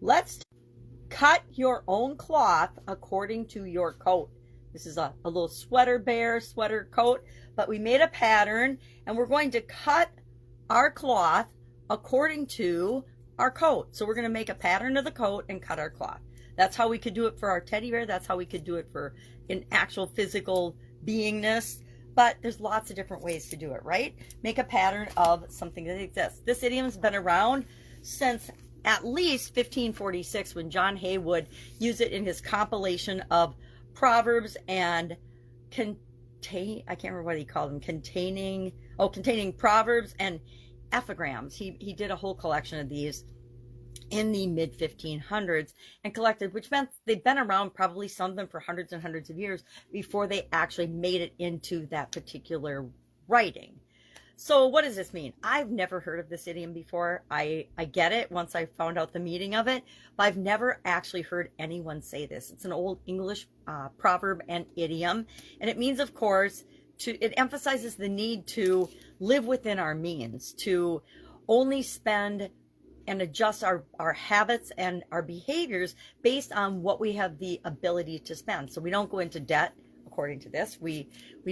Let's cut your own cloth according to your coat. This is a little sweater coat, but we made a pattern and we're going to cut our cloth according to our coat. So we're going to make a pattern of the coat and cut our cloth. That's how we could do it for our teddy bear. That's how we could do it for an actual physical beingness. But there's lots of different ways to do it, right? Make a pattern of something that exists. This idiom's been around since at least 1546 when John Haywood used it in his compilation of proverbs and I can't remember what he called them, containing proverbs and epigrams. He did a whole collection of these in the mid 1500s and collected, which meant they've been around, probably some of them for hundreds and hundreds of years before they actually made it into that particular writing. So what does this mean? I've never heard of this idiom before. I get it once I found out the meaning of it, but I've never actually heard anyone say this. It's an old English proverb and idiom, and it means, of course, it emphasizes the need to live within our means, to only spend and adjust our habits and our behaviors based on what we have the ability to spend. So we don't go into debt. According to this, we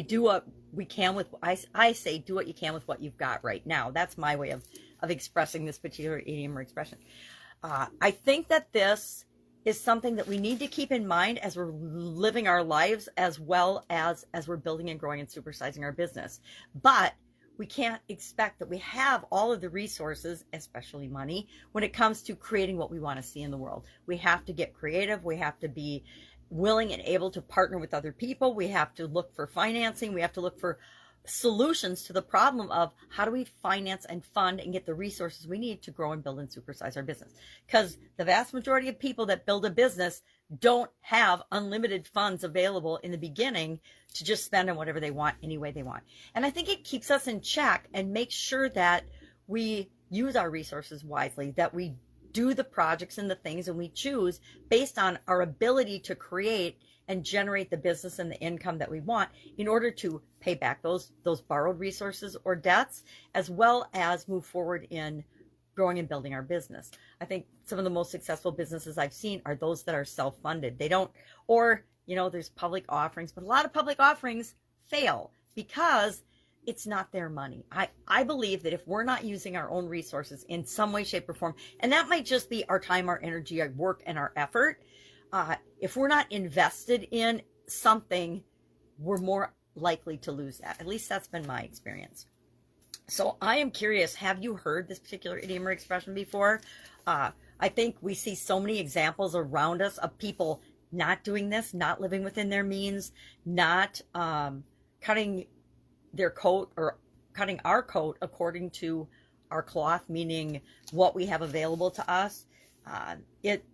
do what we can with, I say, do what you can with what you've got right now. That's my way of expressing this particular idiom or expression. I think that this is something that we need to keep in mind as we're living our lives, as well as we're building and growing and supersizing our business. But we can't expect that we have all of the resources, especially money, when it comes to creating what we want to see in the world. We have to get creative. We have to be willing and able to partner with other people. We have to look for financing. We have to look for solutions to the problem of how do we finance and fund and get the resources we need to grow and build and supersize our business. Because the vast majority of people that build a business don't have unlimited funds available in the beginning to just spend on whatever they want any way they want. And I think it keeps us in check and makes sure that we use our resources wisely, that we do the projects and the things and we choose based on our ability to create and generate the business and the income that we want in order to pay back those borrowed resources or debts, as well as move forward in growing and building our business. I think some of the most successful businesses I've seen are those that are self-funded. They don't, or, there's public offerings, but a lot of public offerings fail because it's not their money. I believe that if we're not using our own resources in some way, shape, or form, and that might just be our time, our energy, our work, and our effort, if we're not invested in something, we're more likely to lose that. At least that's been my experience. So I am curious, have you heard this particular idiom or expression before? I think we see so many examples around us of people not doing this, not living within their means, not cutting their coat or cutting our coat according to our cloth, meaning what we have available to us. It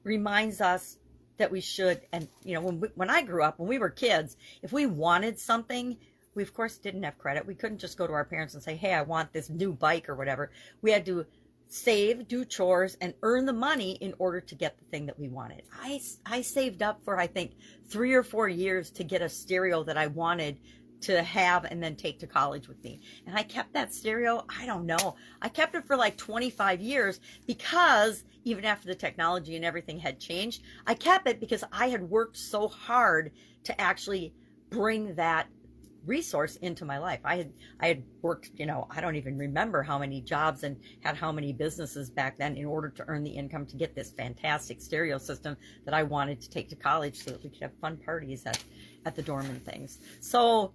reminds us that we should, and when I grew up, when we were kids, if we wanted something, we of course didn't have credit. We couldn't just go to our parents and say, hey, I want this new bike or whatever. We had to save, do chores, and earn the money in order to get the thing that we wanted. I saved up for, I think, 3 or 4 years to get a stereo that I wanted to have and then take to college with me. And I kept that stereo, I don't know, I kept it for like 25 years because even after the technology and everything had changed, I kept it because I had worked so hard to actually bring that resource into my life. I had worked, I don't even remember how many jobs and had how many businesses back then in order to earn the income to get this fantastic stereo system that I wanted to take to college so that we could have fun parties at the dorm and things. So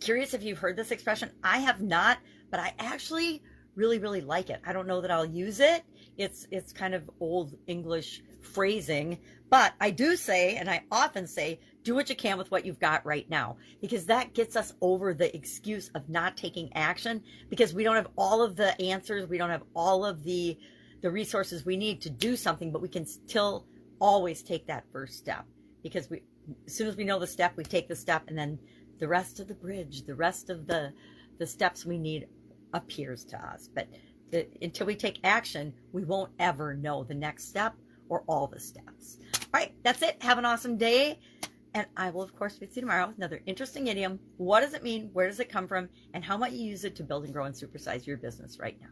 curious if you've heard this expression. I have not, but I actually really, really like it. I don't know that I'll use it. It's kind of old English phrasing, but I do say, and I often say, do what you can with what you've got right now, because that gets us over the excuse of not taking action because we don't have all of the answers. We don't have all of the resources we need to do something, but we can still always take that first step because as soon as we know the step, we take the step, and then the rest of the bridge, the rest of the steps we need appears to us. But until we take action, we won't ever know the next step or all the steps. All right, that's it. Have an awesome day. And I will, of course, speak to you tomorrow with another interesting idiom. What does it mean? Where does it come from? And how might you use it to build and grow and supersize your business right now?